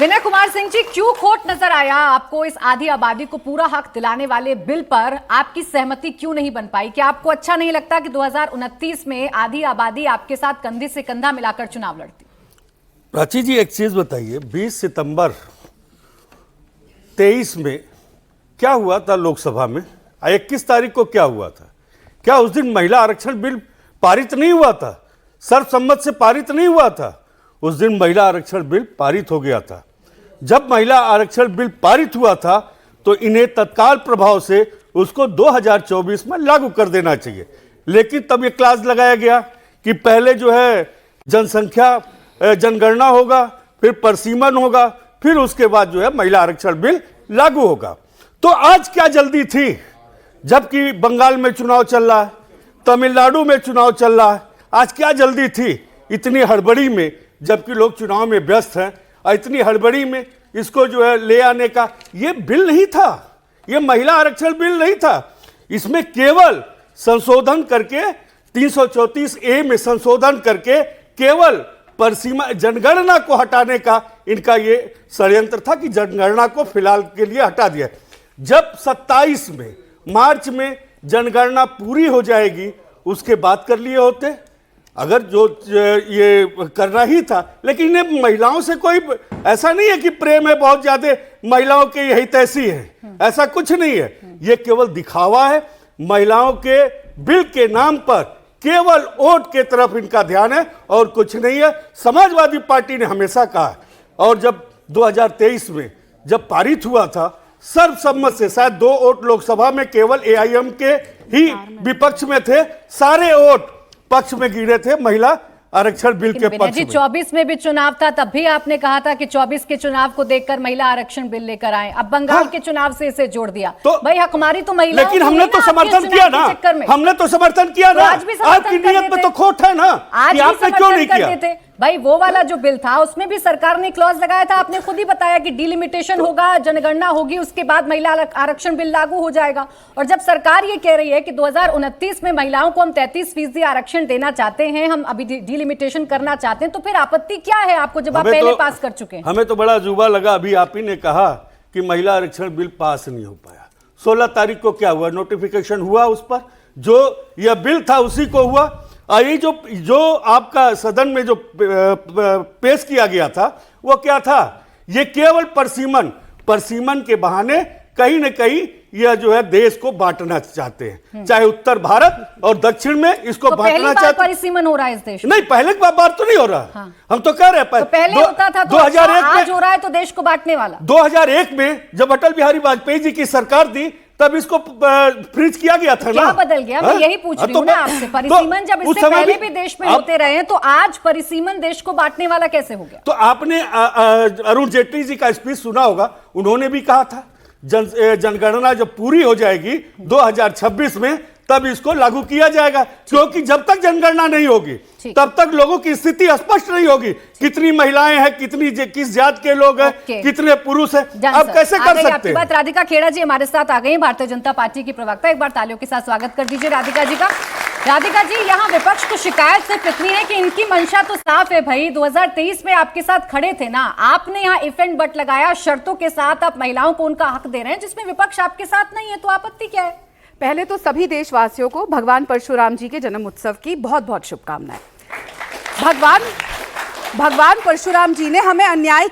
विनय कुमार सिंह जी, क्यों खोट नजर आया आपको इस आधी आबादी को पूरा हक दिलाने वाले बिल पर? आपकी सहमति क्यों नहीं बन पाई? क्या आपको अच्छा नहीं लगता कि 2029 में आधी आबादी आपके साथ कंधे से कंधा मिलाकर चुनाव लड़ती? प्राची जी, एक चीज बताइए, 20 सितंबर 23 में क्या हुआ था लोकसभा में? 21 तारीख को क्या हुआ था? क्या उस दिन महिला आरक्षण बिल पारित नहीं हुआ था? सर्वसम्मत से पारित नहीं हुआ था? उस दिन महिला आरक्षण बिल पारित हो गया था। जब महिला आरक्षण बिल पारित हुआ था तो इन्हें तत्काल प्रभाव से उसको 2024 में लागू कर देना चाहिए, लेकिन तब ये क्लास लगाया गया कि पहले जो है जनसंख्या जनगणना होगा, फिर परसीमन होगा, फिर उसके बाद जो है महिला आरक्षण बिल लागू होगा। तो आज क्या जल्दी थी, जबकि बंगाल में चुनाव चल रहा है, तमिलनाडु में चुनाव चल रहा है, आज क्या जल्दी थी इतनी हड़बड़ी में, जबकि लोग चुनाव में व्यस्त हैं, और इतनी हड़बड़ी में इसको जो है ले आने का? ये बिल नहीं था, ये महिला आरक्षण बिल नहीं था। इसमें केवल संशोधन करके 334A में संशोधन करके केवल परसीमा जनगणना को हटाने का इनका ये षड्यंत्र था कि जनगणना को फिलहाल के लिए हटा दिया। जब 27 में मार्च में जनगणना पूरी हो जाएगी उसके बाद कर लिए होते, अगर जो ये करना ही था। लेकिन इन्हें महिलाओं से कोई ऐसा नहीं है कि प्रेम है बहुत ज्यादा, महिलाओं के यही तैसी है, ऐसा कुछ नहीं है। ये केवल दिखावा है। महिलाओं के बिल के नाम पर केवल वोट के तरफ इनका ध्यान है और कुछ नहीं है। समाजवादी पार्टी ने हमेशा कहा, और जब 2023 में जब पारित हुआ था सर्वसम्मत से, शायद 2 वोट लोकसभा में केवल AIM के ही विपक्ष में थे, सारे वोट पक्ष में गिरे थे महिला आरक्षण बिल के पक्ष में। 24 में भी चुनाव था, तब भी आपने कहा था कि 24 के चुनाव को देखकर महिला आरक्षण बिल लेकर आए। अब बंगाल के चुनाव से इसे जोड़ दिया। तो भाई हमारी तो महिला, लेकिन हमने तो समर्थन किया ना, हमने तो समर्थन किया ना। आपकी नीयत में तो खोट है ना, कि आपने क्यों नहीं किया? भाई वो वाला जो बिल था उसमें भी सरकार ने क्लॉज लगाया था, आपने खुद ही बताया कि डिलिमिटेशन होगा, जनगणना होगी, उसके बाद महिला आरक्षण बिल लागू हो जाएगा। और जब सरकार ये कह रही है कि 2029 में महिलाओं को हम 33% आरक्षण देना चाहते हैं, हम अभी डिलिमिटेशन करना चाहते हैं, तो फिर आपत्ति क्या है आपको, जब आप पहले पास कर चुके हैं? हमें तो बड़ा अजूबा लगा, अभी आप ही ने कहा कि महिला आरक्षण बिल पास नहीं हो पाया। 16 तारीख को क्या हुआ? नोटिफिकेशन हुआ, उस पर जो यह बिल था उसी को हुआ। ये जो आपका सदन में जो पेश किया गया था वो क्या था? ये केवल परसीमन के बहाने कहीं न कहीं यह जो है देश को बांटना चाहते हैं, चाहे उत्तर भारत और दक्षिण में इसको तो बांटना चाहते हैं। परिसीमन हो रहा है इस देश में? नहीं, पहले बार तो नहीं हो रहा। हाँ। हम तो कह रहे हैं तो पहले होता था, तो 2001 आज हो रहा है तो देश को बांटने वाला। 2001 में जब अटल बिहारी वाजपेयी जी की सरकार थी तब इसको फ्रीज किया गया था ना। क्या बदल गया? मैं यही पूछ रही हूँ ना आपसे। परिसीमन जब इससे पहले भी देश में होते रहे हैं, तो आज परिसीमन देश को बांटने वाला कैसे हो गया? तो आपने अरुण जेटली जी का स्पीच सुना होगा, उन्होंने भी कहा था जनगणना जब पूरी हो जाएगी 2026 में तब इसको लागू किया जाएगा, क्योंकि जब तक जनगणना नहीं होगी तब तक लोगों की स्थिति स्पष्ट नहीं होगी, कितनी महिलाएं हैं, किस जात के लोग हैं, कितने पुरुष हैं, अब कैसे कर सकते हैं? राधिका खेड़ा जी हमारे साथ आ गई, भारतीय जनता पार्टी की प्रवक्ता। एक बार तालियों के साथ स्वागत कर दीजिए राधिका जी का। राधिका जी, यहाँ विपक्ष को शिकायत सिर्फ इतनी है कि इनकी मंशा तो साफ है भाई, 2023 में आपके साथ खड़े थे ना, आपने यहाँ इफ एंड बट लगाया, शर्तों के साथ आप महिलाओं को उनका हक दे रहे हैं, जिसमें विपक्ष आपके साथ नहीं है, तो आपत्ति क्या है? पहले तो सभी देशवासियों को भगवान परशुराम जी के जन्म उत्सव की बहुत बहुत शुभकामनाएं। भगवान परशुराम जी ने हमें अन्याय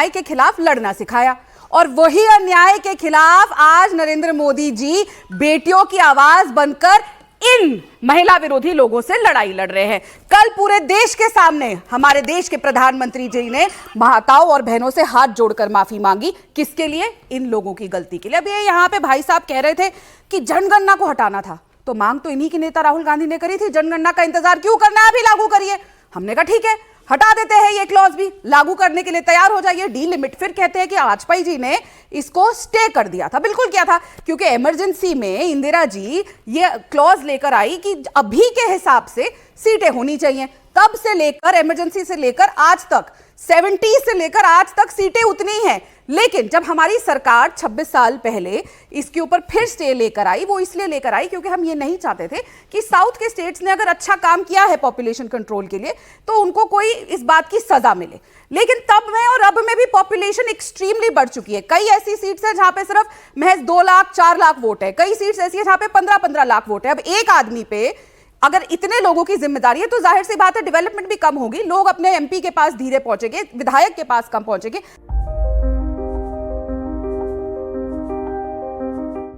के खिलाफ लड़ना सिखाया, और वही अन्याय के खिलाफ आज नरेंद्र मोदी जी बेटियों की आवाज बनकर इन महिला विरोधी लोगों से लड़ाई लड़ रहे हैं। कल पूरे देश के सामने हमारे देश के प्रधानमंत्री जी ने माताओं और बहनों से हाथ जोड़कर माफी मांगी। किसके लिए? इन लोगों की गलती के लिए। अब ये यहाँ पे भाई साहब कह रहे थे कि जनगणना को हटाना था, तो मांग तो इन्हीं के नेता राहुल गांधी ने करी थी, जनगणना का इंतजार क्यों करना है, अभी लागू करिए। हमने कहा ठीक है, हटा देते हैं ये क्लॉज भी, लागू करने के लिए तैयार हो जाइए। डीलिमिट, फिर कहते हैं कि वाजपेयी जी ने इसको स्टे कर दिया था। बिल्कुल किया था, क्योंकि इमरजेंसी में इंदिरा जी ये क्लॉज लेकर आई कि अभी के हिसाब से सीटें होनी चाहिए, तब से लेकर इमरजेंसी से लेकर आज तक 70 से लेकर आज तक सीटें उतनी ही हैं। लेकिन जब हमारी सरकार 26 साल पहले इसके ऊपर फिर स्टे लेकर आई, वो इसलिए लेकर आई क्योंकि हम ये नहीं चाहते थे कि साउथ के स्टेट्स ने अगर अच्छा काम किया है पॉपुलेशन कंट्रोल के लिए तो उनको कोई इस बात की सजा मिले। लेकिन तब में और अब में भी पॉपुलेशन एक्सट्रीमली बढ़ चुकी है। कई ऐसी सीट्स हैं जहां पे सिर्फ महज 2 लाख 4 लाख वोट है, कई सीट्स ऐसी है जहां पे 15-15 लाख वोट है। अब एक आदमी पे अगर इतने लोगों की जिम्मेदारी है तो जाहिर सी बात है डेवलपमेंट भी कम होगी, लोग अपने एमपी के पास धीरे पहुंचेंगे, विधायक के पास कम पहुंचेंगे।